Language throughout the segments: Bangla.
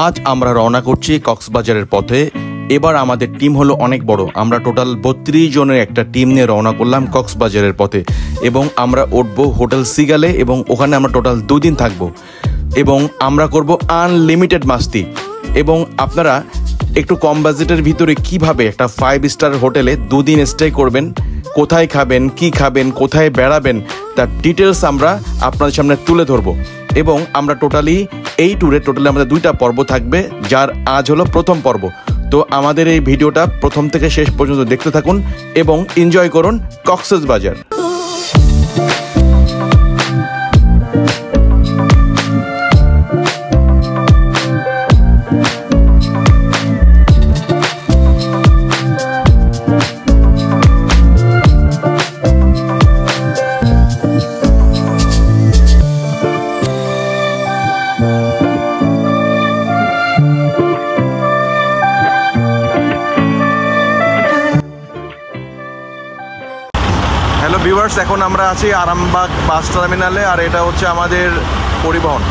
আজ আমরা রওনা করছি কক্সবাজারের পথে। এবার আমাদের টিম হলো অনেক বড়। আমরা টোটাল 32 জনের একটা টিম নিয়ে রওনা করলাম কক্সবাজারের পথে এবং আমরা উঠবো হোটেল সিগালে এবং ওখানে আমরা টোটাল 2 দিন থাকবো এবং আমরা করব আনলিমিটেড মাস্তি। এবং আপনারা একটু কম বাজেটের ভিতরে কিভাবে একটা 5 স্টার হোটেলে 2 দিন স্টে করবেন, কোথায় খাবেন, কি খাবেন, কোথায় বেড়াবেন, তার ডিটেলস আমরা আপনাদের সামনে তুলে ধরবো। এবং আমরা এই ট্যুরে আমাদের 2টা পর্ব থাকবে, যার আজ হলো প্রথম পর্ব। তো আমাদের এই ভিডিওটা প্রথম থেকে শেষ পর্যন্ত দেখতে থাকুন এবং এনজয় করুন কক্সবাজার। হ্যালো ভিউয়ার্স, এখন আমরা আছি আরামবাগ বাস টার্মিনালে, আর এটা হচ্ছে আমাদের পরিবহন।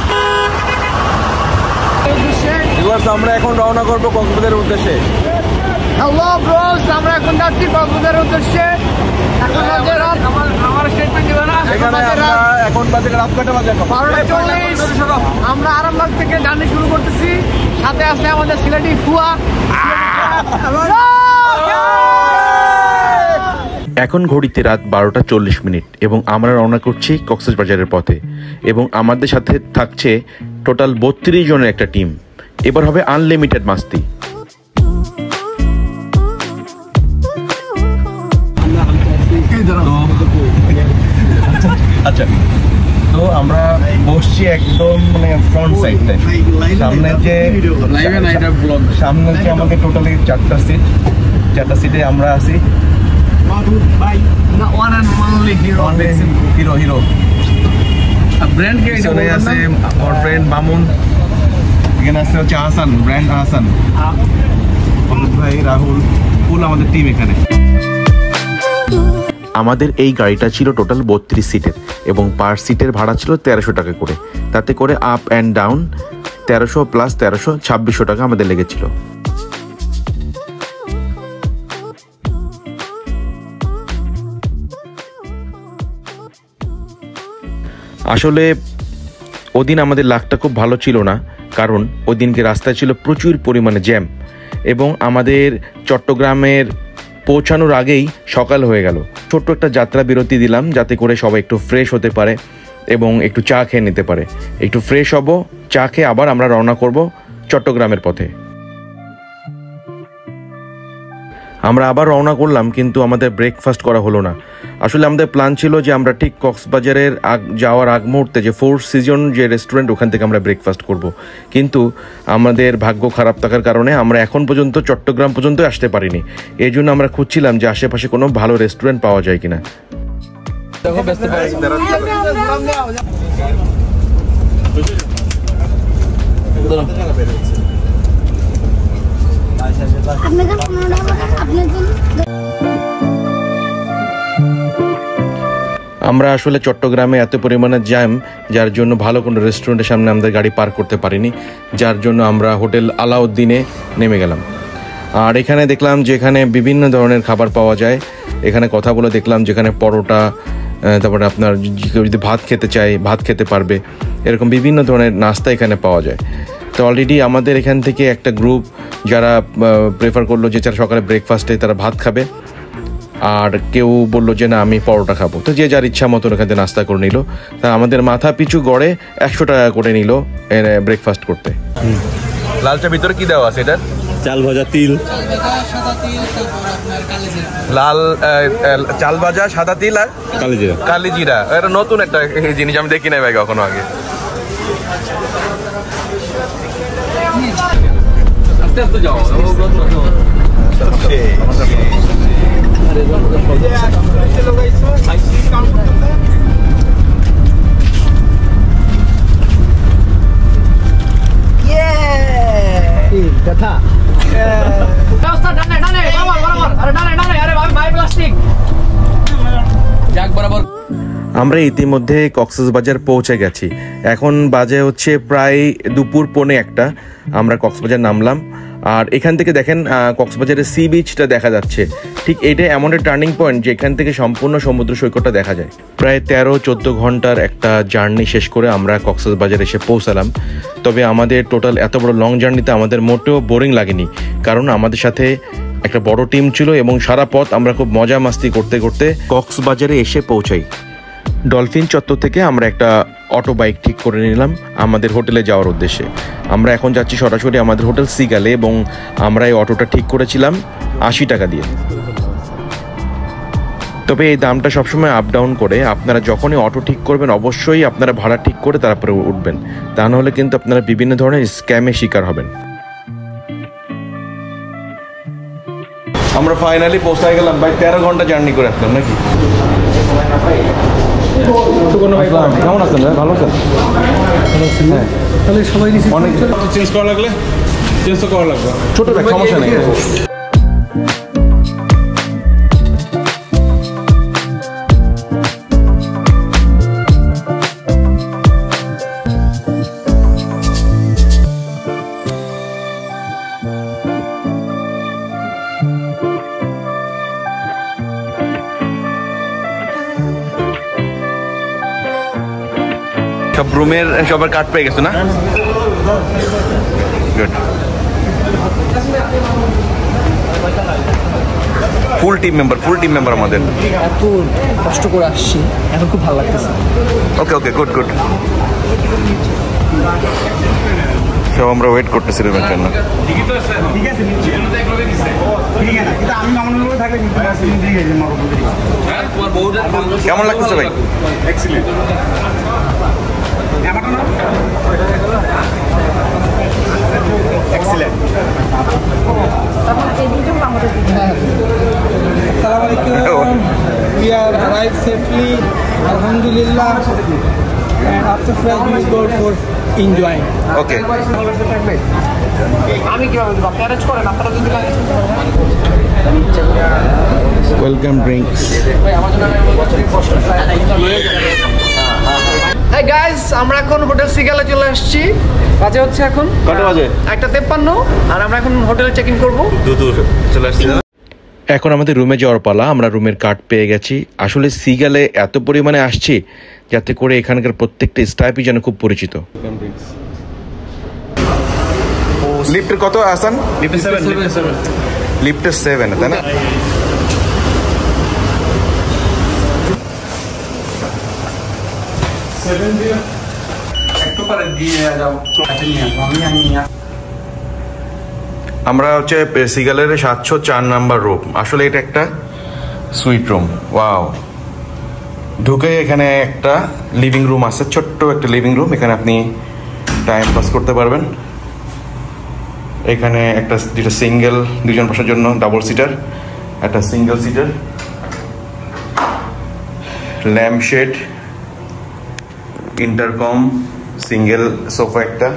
ভিউয়ার্স, আমরা এখন রওনা করবো কক্সবাজারের উদ্দেশ্যে। হ্যালো ব্রোস, আমরা এখন যাচ্ছি কক্সবাজারের উদ্দেশ্যে। এখন বাজে রাত কয়টা বাজে? 12:40। আমরা আরামবাগ থেকে জার্নি শুরু করতেছি। সাথে আছে আমাদের সিলেটি ফুয়া। এখন ঘড়িতে রাত 12:40 এবং আমরা রওনা করছি কক্সবাজারের পথে এবং আমাদের সাথে থাকছে টোটাল 32 জনের একটা টিম। এবার হবে আনলিমিটেড মাস্তি। আচ্ছা, তো আমরা বসছি একদম মানে ফ্রন্ট সাইডটায়। সামনে যে আমাদের টোটালি 4টা সিটে আমরা আছি। হিরো ব্র্যান্ড কে আছে, আমার ফ্রেন্ড মামুন। এখানে আছে হচ্ছে হাসান, ব্র্যান্ড হাসান, ভাই রাহুল, ফুল আমাদের টিম এখানে। আমাদের এই গাড়িটা ছিল টোটাল 32 সিটের এবং পার সিটের ভাড়া ছিল 1300 টাকা করে। তাতে করে আপ অ্যান্ড ডাউন 1300 প্লাস 1300 2600 টাকা আমাদের লেগেছিল। আসলে ওদিন আমাদের লাকটা খুব ভালো ছিল না, কারণ ওই দিনকে রাস্তায় ছিল প্রচুর পরিমাণে জ্যাম এবং আমাদের চট্টগ্রামের পৌঁছানোর আগেই সকাল হয়ে গেল। ছোট্ট একটা যাত্রা বিরতি দিলাম যাতে করে সবাই একটু ফ্রেশ হতে পারে এবং একটু চা খেয়ে নিতে পারে। একটু ফ্রেশ হব, চা খেয়ে আবার আমরা রওনা করব চট্টগ্রামের পথে। আমরা আবার রওনা করলাম, কিন্তু আমাদের ব্রেকফাস্ট করা হলো না। আসলে আমাদের প্ল্যান ছিল যে আমরা ঠিক কক্সবাজারের যাওয়ার আগ মুহূর্তে যে 4 সিজন যে রেস্টুরেন্ট, ওখান থেকে আমরা ব্রেকফাস্ট করব। কিন্তু আমাদের ভাগ্য খারাপ থাকার কারণে আমরা এখন পর্যন্ত চট্টগ্রাম পর্যন্ত আসতে পারিনি। এই জন্য আমরা খুঁজছিলাম যে আশেপাশে কোনো ভালো রেস্টুরেন্ট পাওয়া যায় কিনা। আমরা আসলে চট্টগ্রামে এত পরিমাণে জ্যাম, যার জন্য ভালো কোনো রেস্টুরেন্টের সামনে আমাদের গাড়ি পার্ক করতে পারিনি, যার জন্য আমরা হোটেল আলাউদ্দিনে নেমে গেলাম। আর এখানে দেখলাম যে এখানে বিভিন্ন ধরনের খাবার পাওয়া যায়। এখানে কথা বলে দেখলাম যেখানে পরোটা, তারপরে আপনার যদি ভাত খেতে চায় ভাত খেতে পারবে, এরকম বিভিন্ন ধরনের নাস্তা এখানে পাওয়া যায়। তো অলরেডি আমাদের এখান থেকে একটা গ্রুপ যারা প্রেফার করলো যে যারা সকালে ব্রেকফাস্টে তারা ভাত খাবে, আর কেউ বললো যে না আমি পরোটা খাবো। তো যে যার ইচ্ছা মতো এখান থেকে নাস্তা করে নিল। তা আমাদের মাথা পিছু গড়ে 100 টাকা করে নিল ব্রেকফাস্ট করতে। লালচা ভিতরে কি দেওয়া আছে? এটা চাল ভাজা, তিল, লাল চাল ভাজা, সাদা তিল আর কালিজিরা। এটা নতুন একটা জিনিস, আমি দেখি নাই ভাই কখনো আগে। আস্তে আস্তে যাও। আমরা ইতিমধ্যে কক্সবাজার পৌঁছে গেছি। এখন বাজে হচ্ছে প্রায় দুপুর 1:45। আমরা কক্সবাজার নামলাম। আর এখান থেকে দেখেন কক্সবাজারের সি বিচটা দেখা যাচ্ছে। ঠিক এটা এমন একটা টার্নিং পয়েন্ট যে এখান থেকে সম্পূর্ণ সমুদ্র সৈকতটা দেখা যায়। প্রায় 13-14 ঘন্টার একটা জার্নি শেষ করে আমরা কক্সবাজার এসে পৌঁছালাম। তবে আমাদের টোটাল এত বড় লং জার্নিতে আমাদের মোটেও বোরিং লাগেনি, কারণ আমাদের সাথে একটা বড় টিম ছিল এবং সারা পথ আমরা খুব মজা মাস্তি করতে করতে কক্সবাজারে এসে পৌঁছাই। ডলফিন চত্বর থেকে আমরা একটা অটো বাইক ঠিক করে নিলাম আমাদের হোটেলে যাওয়ার উদ্দেশ্যে। আমরা এখন যাচ্ছি সরাসরি আমাদের হোটেল সিগালে এবং আমরা এই অটোটা ঠিক করেছিলাম 80 টাকা দিয়ে। তবে এই দামটা সবসময় আপ ডাউন করে। আপনারা যখনই অটো ঠিক করবেন অবশ্যই আপনারা ভাড়া ঠিক করে তারপরে উঠবেন, তা নাহলে কিন্তু আপনারা বিভিন্ন ধরনের স্ক্যামের শিকার হবেন। আমরা ফাইনালি পৌঁছায় গেলাম। ভাই 13 ঘন্টা জার্নি করে আসলাম নাকি? কেমন আছেন ভাই? ভালো আছেন? তাহলে সবাই অনেক চেঞ্জ করা লাগলে চেঞ্জ তো করা লাগবে। ছোট ব্যাগ, সমস্যা নেই। সব রুমের সবার কার্ড পেয়ে গেছে না? গুড। ফুল টিম মেম্বার আমাদের। এত কষ্ট করে আসছি, এখন খুব ভালো লাগতেছে। Okay good. সব আমরা ওয়েট করতেছি রুমের জন্য। কেমন লাগতেছে ভাই? We are arrived safely, Alhamdulillah, and after flight we go for enjoying. Okay. Welcome drinks. Hey guys, আমরা এখন হোটেল সিগালে চলে আসছি। বাজে হচ্ছে এখন কত বাজে? 1:53 আর আমরা এখন হোটেলে চেক ইন করবো। চলে আসছি। এখন আমাদের রুমে যাওয়ার পালা। আমরা রুমের কার্ড পেয়ে গেছি। আসলে সিগালে এত পরিমাণে আসছি যাতে করে এখানকার প্রত্যেকটা স্টাফই যেন খুব পরিচিত। লিফটের কত আসান? লিফটের 7, তাই না? আমরা হচ্ছে সিগালের 704 নাম্বার রুম। আসলে এটা একটা সুইট রুম। ওয়াও। ঢুকে এখানে একটা লিভিং রুম আছে, ছোট্ট একটা লিভিং রুম। এখানে আপনি টাইম পাস করতে পারবেন। এখানে একটা যেটা সিঙ্গেল 2 জন বসার জন্য ডাবল সিটার, একটা single seater, lamp shade, intercom, single sofa, একটা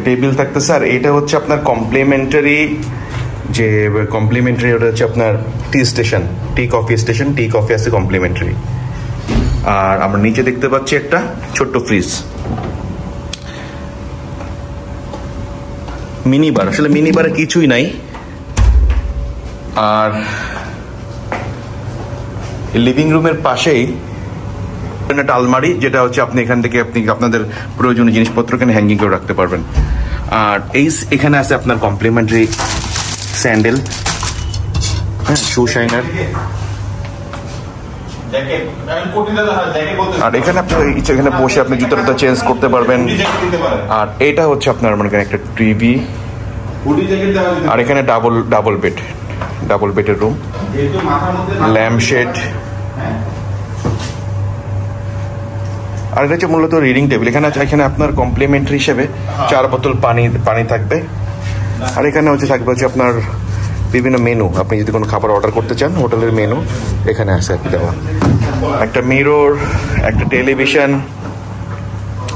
টেবিল থাকতেছে। আর এটা হচ্ছে আপনার কমপ্লিমেন্টারি ওটা হচ্ছে আপনার টি কফি আছে কমপ্লিমেন্টারি। আর আমরা নিচে দেখতে পাচ্ছি একটা ছোট্ট ফ্রিজ, মিনি বার। আসলে মিনি বারে কিছুই নাই। আর লিভিং রুমের পাশেই একটা আলমারি, যেটা হচ্ছে আপনি এখান থেকে আপনি আপনাদের প্রয়োজনীয় জিনিসপত্র এখানে হ্যাঙ্গিং করে রাখতে পারবেন। আর এখানে আছে আপনার কমপ্লিমেন্টারি স্যান্ডেল, শু শাইনার। আর এখানে আপনার এখানে বসে আপনি জুতোটা চেঞ্জ করতে পারবেন। আর এটা হচ্ছে আপনার মানে একটা টিভি। আর এখানে ডাবল বেডের রুম, ল্যাম্প শেড। আর এটা হচ্ছে মূলত রিডিং টেবিল। এখানে আপনার কমপ্লিমেন্টারি হিসেবে 4 বোতল পানি থাকবে। আর এখানে থাকবে আপনার বিভিন্ন মেনু। আপনি যদি কোনো খাবার অর্ডার করতে চান, হোটেলের মেনু এখানে আছে দেওয়া। একটা মিরর, একটা টেলিভিশন,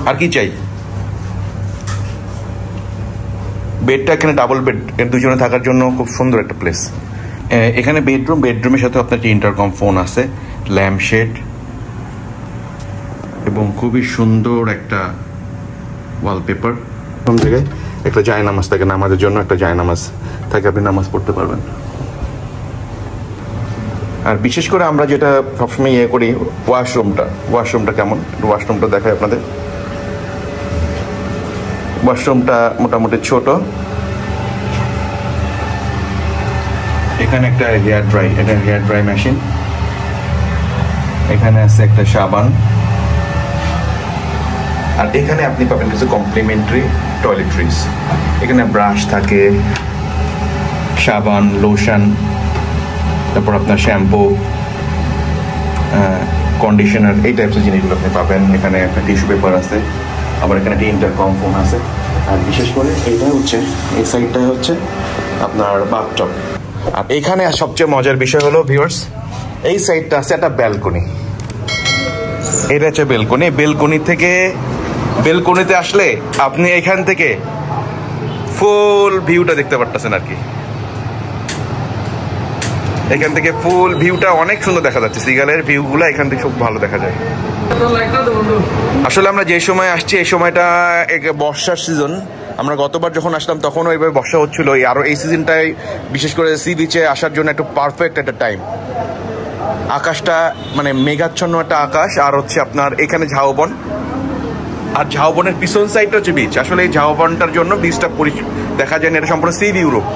আর কি চাই। বেডটা এখানে ডাবল বেড, 2 জনে থাকার জন্য খুব সুন্দর একটা প্লেস। এখানে বেডরুমের সাথে আপনার যে ইন্টারকম ফোন আছে, ল্যাম্পশেড এবং খুবই সুন্দর একটা ওয়ালপেপার। কোন জায়গায় একটা জায়নামাজ থাকে, নামাজের জন্য একটা জায়নামাজ থাকে, আপনি নামাজ পড়তে পারবেন। আর বিশেষ করে আমরা যেটা সবসময় করি, ওয়াশরুমটা কেমন, ওয়াশরুমটা দেখাই আপনাদের। ওয়াশরুমটা মোটামুটি ছোট। এখানে একটা হেয়ার ড্রাই মেশিন, এখানে আছে একটা সাবান, আর এখানে আপনি পাবেন কিছু কমপ্লিমেন্টারি টয়লেট্রিজ। এখানে ব্রাশ থাকে, সাবান, লোশন, তারপর আপনার শ্যাম্পু, কন্ডিশনার, এই টাইপসের জিনিসগুলো আপনি পাবেন। এখানে একটা টিস্যু পেপার আছে, আবার এখানে একটা ইন্টারকম ফোন আছে। আর বিশেষ করে এইটা হচ্ছে, এই সাইডটা হচ্ছে আপনার বাথটব। আর এখানে সবচেয়ে মজার বিষয় হলো ভিউয়ার্স, এই সাইডটা আছে একটা ব্যালকনি। এটা হচ্ছে বেলকনিতে আসলে আপনি এখান থেকে ফুল ভিউটা দেখতে পারতেছেন আর কি। এখান থেকে ফুল ভিউটা অনেক সুন্দর দেখা যাচ্ছে, সিগালের ভিউগুলো এখান থেকে খুব ভালো দেখা যায়। আসলে আমরা যে সময় আসছি এই সময়টা বর্ষার সিজন। আমরা গতবার যখন আসলাম তখনও এইভাবে বর্ষা হচ্ছিল, আরও এই সিজনটাই বিশেষ করে সি বিচে আসার জন্য একটু পারফেক্ট একটা টাইম। আকাশটা মানে মেঘাচ্ছন্ন একটা আকাশ, আর হচ্ছে আপনার এখানে ঝাউবন, আর ঝাউবনের পিছন সাইডটা হচ্ছে বিচ। আসলে এই ঝাউবনটার জন্য বিচটা দেখা যায় না, এটা সম্পূর্ণ সি ভিউ রূপ।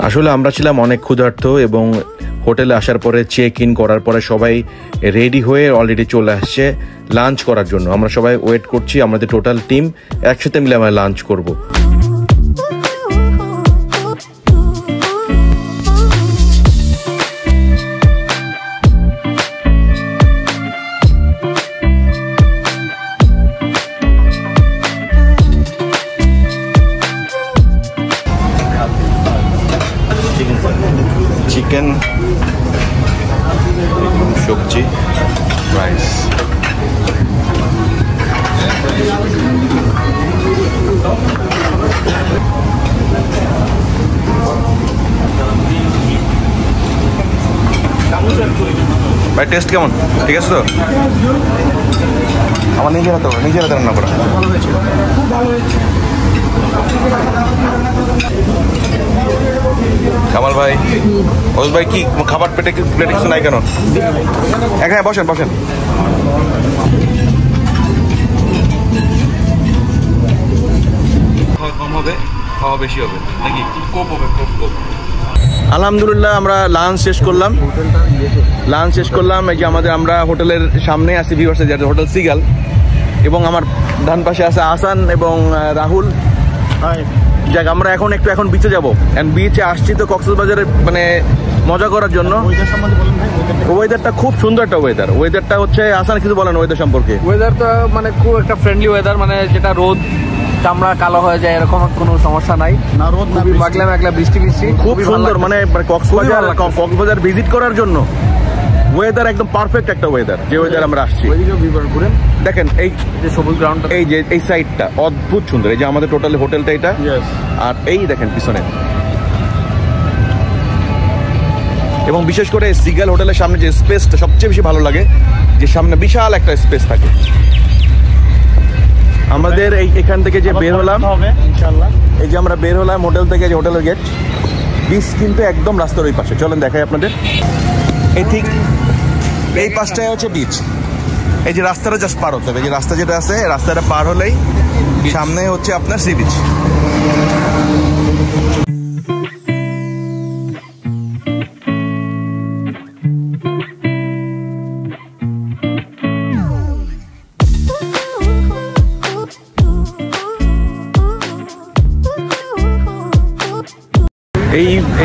আসলে আমরা ছিলাম অনেক ক্ষুধার্ত এবং হোটেলে আসার পরে চেক ইন করার পরে সবাই রেডি হয়ে অলরেডি চলে আসছে লাঞ্চ করার জন্য। আমরা সবাই ওয়েট করছি, আমাদের টোটাল টিম একসাথে মিলে আমরা লাঞ্চ করব। চিকেন, সবজি, রাইস। ভাই টেস্ট কেমন? ঠিক আছে তো? আমার নিজের হাতে রান্না করা। কামাল ভাই, ওজ ভাই, কি খাবার প্লেটে কিছু নাই কেন? এখানে বসেন। কম হবে, খাওয়া বেশি হবে নাকি? কোপ হবে, কোপ। আলহামদুলিল্লাহ আমরা লাঞ্চ শেষ করলাম। এই যে আমরা হোটেলের সামনে আছি, ভিউয়ার্স, যেটা হোটেল সিগাল, এবং আমার ডান পাশে আছে আসান এবং রাহুল। যাক, আমরা এখন বিচে যাবো। বিচে আসছি তো কক্সবাজারে মানে মজা করার জন্য। ওয়েদারটা খুব সুন্দর একটা ওয়েদারটা হচ্ছে। আসান কিছু বলেন ওয়েদার সম্পর্কে? ওয়েদারটা মানে খুব একটা ফ্রেন্ডলি ওয়েদার, মানে যেটা রোদ চামড়া কালো হয়ে যায় এরকম কোনো সমস্যা নাই। না রোদ না, মেঘলা বৃষ্টি খুব সুন্দর। মানে কক্সবাজার ভিজিট করার জন্য ওয়েদার একদম পারফেক্ট একটা ওয়েদার, যে ওয়েদার আমরা আসছি। দেখেন এই যে সবুজ গ্রাউন্ড, এই সাইডটা অদ্ভুত সুন্দর। এই যে আমাদের টোটাল হোটেলটা এটা, আর এই দেখেন পিছনে। এবং বিশেষ করে সিগাল হোটেলের সামনে যে স্পেসটা সবচেয়ে বেশি ভালো লাগে, যে সামনে বিশাল একটা স্পেস থাকে। আমাদের এখান থেকে যে বের হলাম, এই যে আমরা বের হলাম হোটেল থেকে, যে হোটেলের গেট, বিচ কিন্তু একদম রাস্তার ওই পাশে। চলেন দেখাই আপনাদের। এই ঠিক এই পাশটায় হচ্ছে বিচ। এই যে রাস্তাটা জাস্ট পার হতে হবে, যে রাস্তা যেটা আছে রাস্তাটা পার হলেই সামনে হচ্ছে আপনার সি বিচ।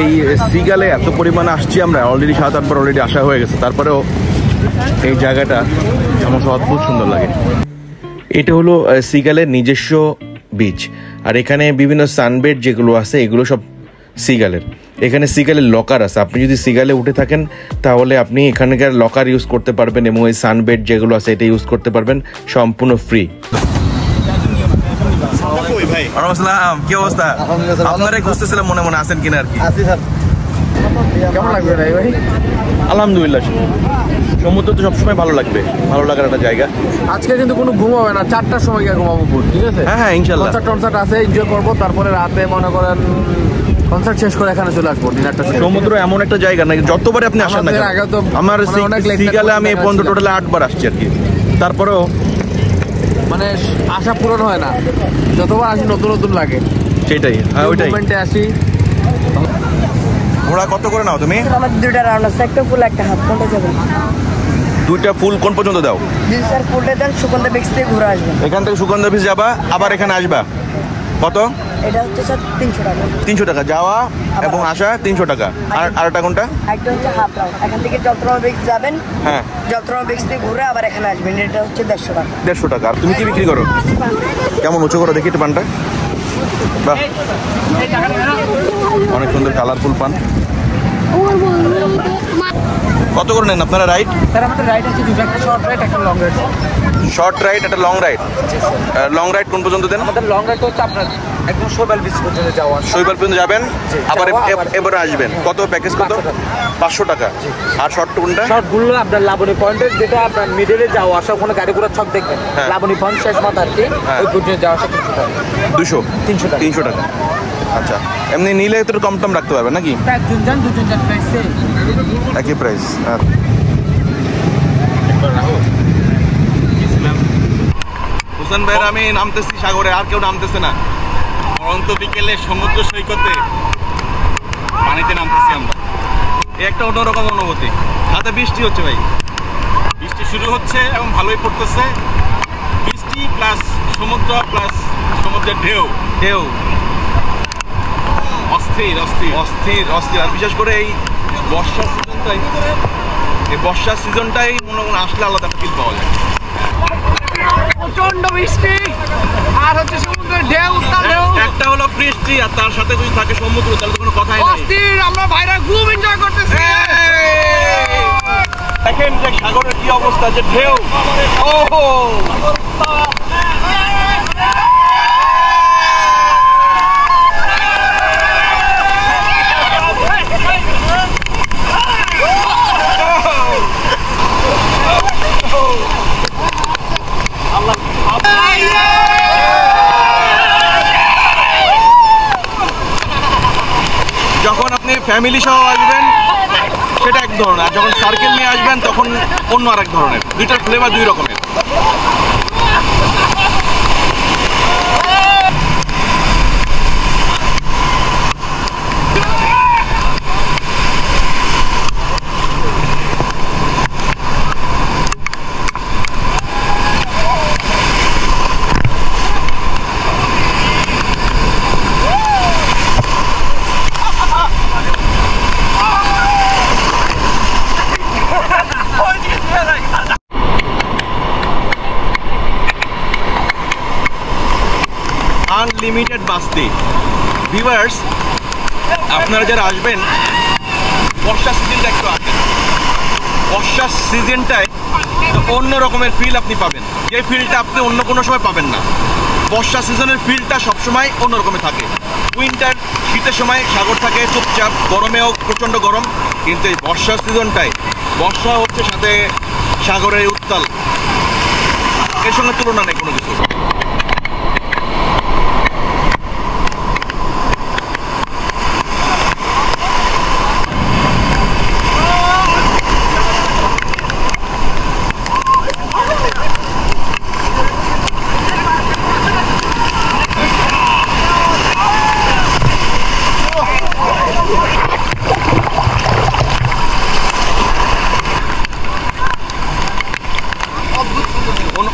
এই সিগালে এত পরিমাণে আসছি আমরা, অলরেডি 7-8 বার অলরেডি আসা হয়ে গেছে। তারপরেও এই জায়গাটা আমার অদ্ভুত সুন্দর লাগে। এটা হলো সিগালের নিজস্ব বিচ, আর এখানে বিভিন্ন সানবেড যেগুলো আছে এগুলো সব সিগালের। এখানে সিগালের লকার আছে, আপনি যদি সিগালে উঠে থাকেন তাহলে আপনি এখানকার লকার ইউজ করতে পারবেন এবং এই সানবেড যেগুলো আছে এটা ইউজ করতে পারবেন সম্পূর্ণ ফ্রি। কি অবস্থা? আপনারাই খুঁজতেছিলাম মনে মনে আছেন কিনা আর কি। কেমন লাগবে ভাই? ভাই আলহামদুলিল্লাহ, সমুদ্র তো সবসময় ভালো লাগবে, ভালো লাগার একটা জায়গা। আজকে কিন্তু কোনো ঘুম হবে না, 4টার সময় গিয়ে ঘুমাবো, ঠিক আছে? হ্যাঁ ইনশাল্লাহ। কনসার্ট আছে, এনজয় করবো, তারপরে রাতে মনে করেন কনসার্ট শেষ করে এখানে চলে আসবো ডিনারটা। সমুদ্র এমন একটা জায়গা নাকি যতবারে আপনি আসেন না, আমার সিগালে আমি এই পর্যন্ত টোটালে 8 বার আসছি আর কি, তারপরেও মানে আশা পূরণ হয় না, যতবার আসি নতুন নতুন লাগে। সেটাই, হ্যাঁ ওইটাই। মোমেন্টে আসি। ঘোড়া কত করে নাও তুমি? আমার 2টা রাউন্ড আছে, একটা ফুল একটা হাফ। কোনটা যাবেন? 2টা ফুল কোন পর্যন্ত দাও? জি স্যার, ফুলটা দেন, সুগন্ধা বেক্স থেকে ঘুরে আসবেন। এখান থেকে সুগন্ধা বিচ যাবা, আবার এখানে আসবা। কত? এটা হচ্ছে স্যার 300 টাকা। 300 টাকা যাওয়া এবং আসা 300 টাকা। আর আরেকটা কোনটা? একটা হচ্ছে হাফ রাউন্ড, এখান থেকে যত্রমা বেক্স যাবেন, হ্যাঁ যত্রমা বেক্স থেকে ঘুরে আবার এখানে আসবেন, এটা হচ্ছে 150 টাকা। 150 টাকা। আর তুমি কি বিক্রি করো? কেমন উঁচু করো দেখি একটু পানটা। বাহ, অনেক সুন্দর কালারফুল পান। কত করে নেন আপনারা রাইড? স্যার আমাদের রাইড আছে দুটো, একটা শর্ট রাইড একটা লং রাইড। শর্ট রাইড একটা লং রাইড। লং রাইড কোন পর্যন্ত দেন? আমাদের লং রাইড হচ্ছে আপনার একদম শৈবাল বিচ পর্যন্ত যাওয়া। শৈবাল পর্যন্ত যাবেন, আবার এবারে আসবেন। কত প্যাকেজ? কত? 500 টাকা। আর শর্ট কোনটা? শর্ট গুলো আপনার লাবণী পয়েন্টের, যেটা আপনার মিডলে যাওয়া আসা, ওখানে গাড়ি ঘোড়ার ছক দেখবেন, লাবণী পয়েন্ট শেষ মাথা আর কি, ওই পর্যন্ত যাওয়া আসা 300 টাকা। 300 টাকা। আচ্ছা, এমনি নিলে একটু কম টম রাখতে পারবেন নাকি? একজন যান দুজন যান, প্রাইস সেম, একই প্রাইস। হুসেন ভাইয়ের আমি নামতেছি সাগরে, আর কেউ নামতেছে না। অনন্ত বিকেলে সমুদ্র সৈকতে পানিতে নামতেছি আমরা। একটা অন্যরকম অনুভূতি। হাতে বৃষ্টি হচ্ছে ভাই, বৃষ্টি শুরু হচ্ছে এবং ভালোই পড়তেছে। বৃষ্টি প্লাস সমুদ্র প্লাস সমুদ্রের ঢেউ ঢেউ অস্থির অস্থির অস্থির অস্থির। আর বিশেষ করে এই বর্ষার সিজনটাই মনে মনে আসলে আলাদা ফিল পাওয়া যায়। প্রচন্ড বৃষ্টি আর হচ্ছে সমুদ্রের ঢেউ, উত্তাল ঢেউ। একটা হলো বৃষ্টি আর তার সাথে যদি থাকে সমুদ্র, তাহলে কোনো কথাই নাই। অস্থির, আমরা ভাইরা খুব এনজয় করতেছি। দেখেন যে সাগরের কি অবস্থা, যে ঢেউ। ওহো, যখন আপনি ফ্যামিলি সহ আসবেন সেটা এক ধরনের, আর যখন সার্কেল নিয়ে আসবেন তখন অন্য আরেক ধরনের। দুইটার ফ্লেভার দুই রকমের। আনলিমিটেড বাস্তি। ভিউয়ার্স, আপনারা যারা আসবেন বর্ষার সিজনটা একটু আসবেন। বর্ষার সিজনটায় অন্য রকমের ফিল আপনি পাবেন, যে ফিলটা আপনি অন্য কোনো সময় পাবেন না। বর্ষা সিজনের ফিলটা সবসময় অন্য রকমের থাকে। উইন্টার শীতের সময় সাগর থাকে চুপচাপ, গরমেও প্রচণ্ড গরম, কিন্তু এই বর্ষার সিজনটায় বর্ষা হচ্ছে সাথে সাগরের উত্তাল, এর সঙ্গে তুলনা নেই কোনো কিছু।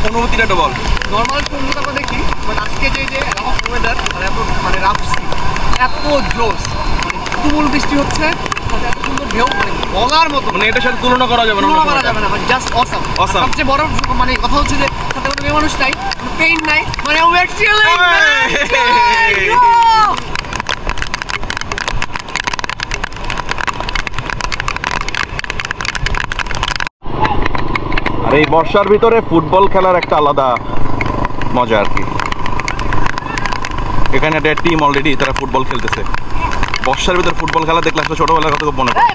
অনুভূতিটা একটু বল। নর্মাল সমুদ্র আমরা দেখি, বাট আজকে যে রাফ ওয়েদার, এত মানে রাফ সি, এত জোস, মানে তুমুল বৃষ্টি হচ্ছে, এত সুন্দর ঢেউ, মানে বলার মতো, মানে এটার সাথে তুলনা করা যাবে না, করা যাবে না, জাস্ট অসাম। সবচেয়ে বড় মানে কথা হচ্ছে যে সাথে কোনো মেয়ে মানুষ নাই, কোনো পেইন নাই, মানে উই আর চিলিং। এই বর্ষার ভিতরে ফুটবল খেলার একটা আলাদা মজা আর কি। এখানে একটা টিম অলরেডি তারা ফুটবল খেলতেছে। বর্ষার ভিতরে ফুটবল খেলা দেখলে আসলে ছোটবেলার কথা খুব মনে পড়ে।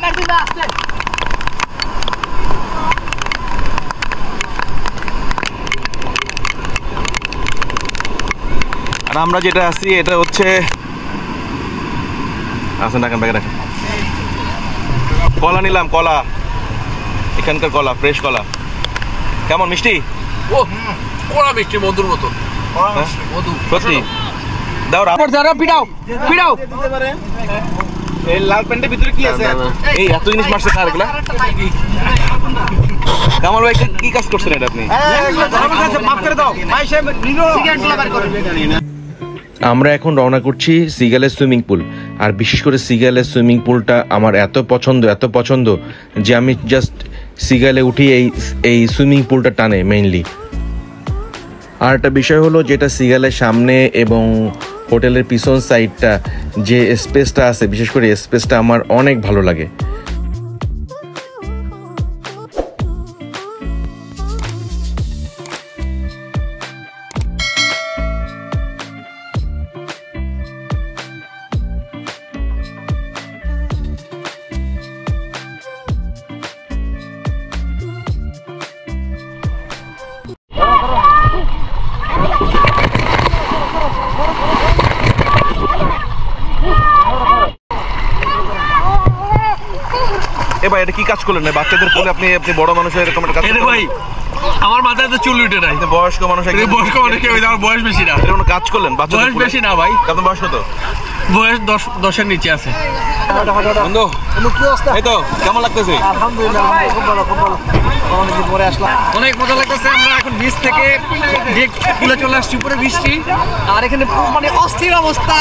আর আমরা যেটা আছি এটা হচ্ছে আসেন রাখেন ব্যাগে রাখেন। কলা নিলাম, কলা, এখানকার কলা, ফ্রেশ কলা। কেমন মিষ্টি? ও কড়া মিষ্টি, মধুর মতো। সত্যি দাও। পিটাও পিটাও। এই লাল প্যান্টের ভিতরে কি আছে? এই এত জিনিস মারছে স্যার এগুলা। কামাল ভাই কি কাজ করছেন এটা আপনি? আমরা এখন রওনা করছি সিগালের সুইমিং পুল। আর বিশেষ করে সিগালের সুইমিং পুলটা আমার এত পছন্দ যে আমি জাস্ট সিগালে উঠি এই সুইমিং পুলটা টানে মেইনলি। আর একটা বিষয় হলো যেটা সিগালের সামনে এবং হোটেলের পিছন সাইডটা যে স্পেসটা আছে, বিশেষ করে স্পেসটা আমার অনেক ভালো লাগে। ভাই এটা কি কাজ করলেন? বাচ্চাদের বলে আপনি বড় মানুষের এরকম একটা কাজ করেন? ভাই আমার মাথায় তো চুল উঠে নাই। বয়স্ক মানুষ, বয়স্ক মানুষ, আমার বয়স বেশি না। এরকম কাজ করলেন? বয়স বেশি না ভাই। আপনার বয়স কত? বয়স 10-এর নিচে আছে। বন্ধু এই তো কেমন লাগতেছে? আলহামদুলিল্লাহ খুব ভালো, খুব ভালো। অনেকদিন পরে আসলাম, অনেক মজা লাগতেছে। আমরা এখন বিচ থেকে পুলে চলে আসছি, উপরে বৃষ্টি, আর এখানে মানে অস্থির অবস্থা।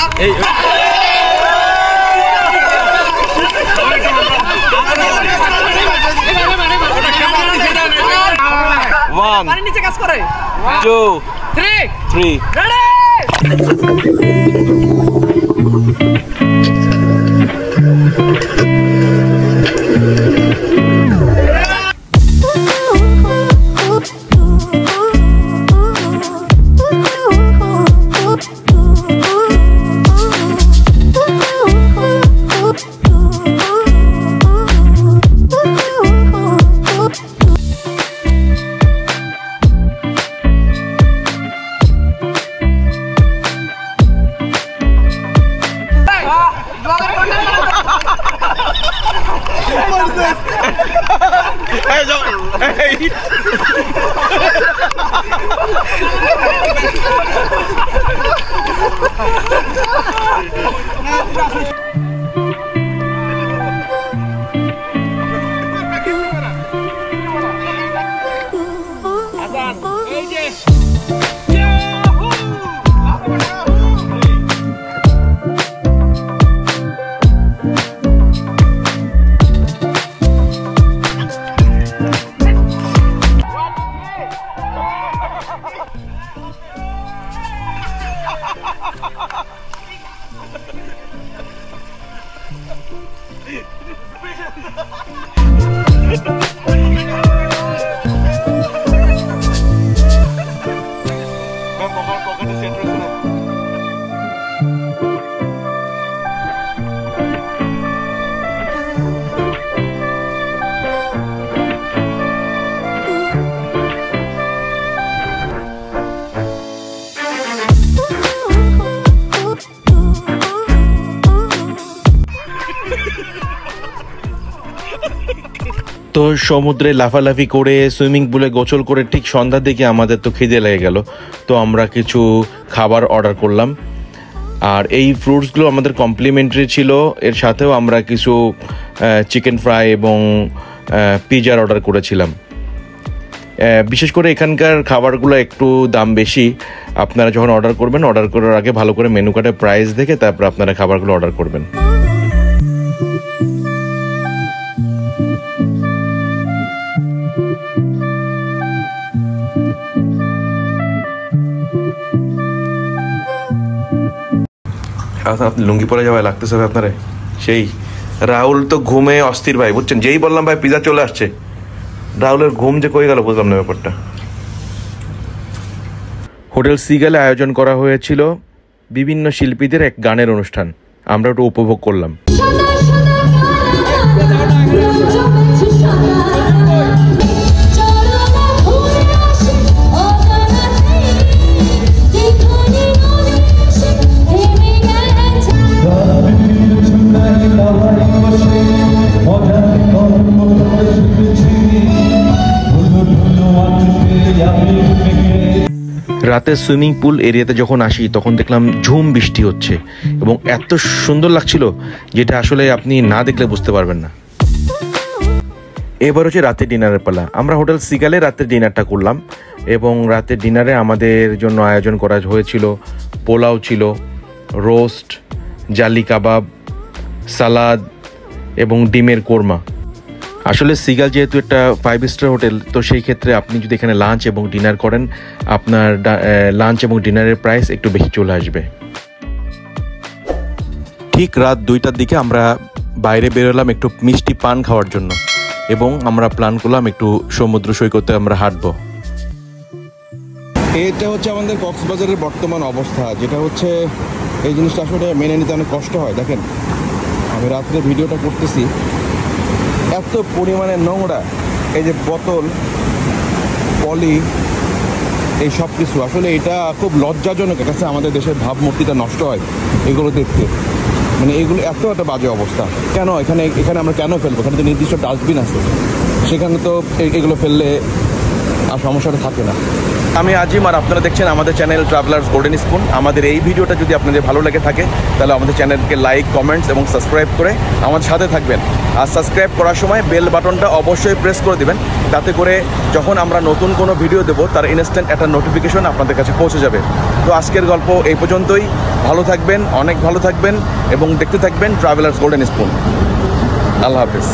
One, নিচে কাজ করে 2, 3 তো সমুদ্রে লাফালাফি করে সুইমিং পুলে গোসল করে ঠিক সন্ধ্যার দিকে আমাদের তো খিদে লেগে গেল। তো আমরা কিছু খাবার অর্ডার করলাম, আর এই ফ্রুটসগুলো আমাদের কমপ্লিমেন্টারি ছিল। এর সাথেও আমরা কিছু চিকেন ফ্রাই এবং পিজার অর্ডার করেছিলাম। বিশেষ করে এখানকার খাবারগুলো একটু দাম বেশি। আপনারা যখন অর্ডার করবেন, অর্ডার করার আগে ভালো করে মেনু কার্ডে প্রাইস দেখে তারপর আপনারা খাবারগুলো অর্ডার করবেন। আপনি লুঙ্গি পরে যাওয়া লাগতেছে আপনারা। সেই রাহুল তো ঘুমে অস্থির ভাই, বুঝছেন? যেই বললাম ভাই পিজা চলে আসছে, রাহুলের ঘুম যে কই গেল বুঝলাম না ব্যাপারটা। হোটেল সিগালে আয়োজন করা হয়েছিল বিভিন্ন শিল্পীদের এক গানের অনুষ্ঠান, আমরা ওটা উপভোগ করলাম। রাতে সুইমিং পুল এরিয়াতে যখন আসি তখন দেখলাম ঝুম বৃষ্টি হচ্ছে এবং এত সুন্দর লাগছিল যেটা আসলে আপনি না দেখলে বুঝতে পারবেন না। এবার হচ্ছে রাতের ডিনারের পালা। আমরা হোটেল সিগালে রাতের ডিনারটা করলাম এবং রাতের ডিনারে আমাদের জন্য আয়োজন করা হয়েছিল পোলাও ছিল, রোস্ট, জালি কাবাব, সালাদ এবং ডিমের কোরমা। আসলে সিগাল যেহেতু একটা 5 স্টার হোটেল, তো সেই ক্ষেত্রে আপনি যদি এখানে লাঞ্চ এবং ডিনার করেন আপনার লাঞ্চ এবং ডিনারের প্রাইস একটু বেশি চলে আসবে। ঠিক রাত 2টার দিকে আমরা বাইরে বেরোলাম একটু মিষ্টি পান খাওয়ার জন্য এবং আমরা প্ল্যান করলাম একটু সমুদ্র সৈকতে আমরা হাঁটবো। এটা হচ্ছে আমাদের কক্সবাজারের বর্তমান অবস্থা, যেটা হচ্ছে এই জিনিসটা আসলে মেনে নিতে অনেক কষ্ট হয়। দেখেন আমি রাত্রে ভিডিওটা করতেছি, এত পরিমাণে নোংরা, এই যে বোতল, পলি, এই সব কিছু। আসলে এটা খুব লজ্জাজনক কাছে, আমাদের দেশের ভাবমূর্তিটা নষ্ট হয় এগুলো দেখতে। মানে এগুলো এত একটা বাজে অবস্থা কেন? এখানে আমরা কেন ফেলবো? এখানে তো নির্দিষ্ট ডাস্টবিন আছে, সেখানে তো এগুলো ফেললে আর সমস্যাটা থাকে না। আমি আজিম আর আপনারা দেখছেন আমাদের চ্যানেল ট্রাভেলার্স গোল্ডেন স্পুন। আমাদের এই ভিডিওটা যদি আপনাদের ভালো লেগে থাকে তাহলে আমাদের চ্যানেলকে লাইক, কমেন্টস এবং সাবস্ক্রাইব করে আমাদের সাথে থাকবেন। আর সাবস্ক্রাইব করার সময় বেল বাটনটা অবশ্যই প্রেস করে দিবেন, তাতে করে যখন আমরা নতুন কোনো ভিডিও দেবো তার ইনস্ট্যান্ট একটা নোটিফিকেশন আপনাদের কাছে পৌঁছে যাবে। তো আজকের গল্প এই পর্যন্তই। ভালো থাকবেন, অনেক ভালো থাকবেন এবং দেখতে থাকবেন ট্রাভেলার্স গোল্ডেন স্পুন। আল্লাহ হাফেজ।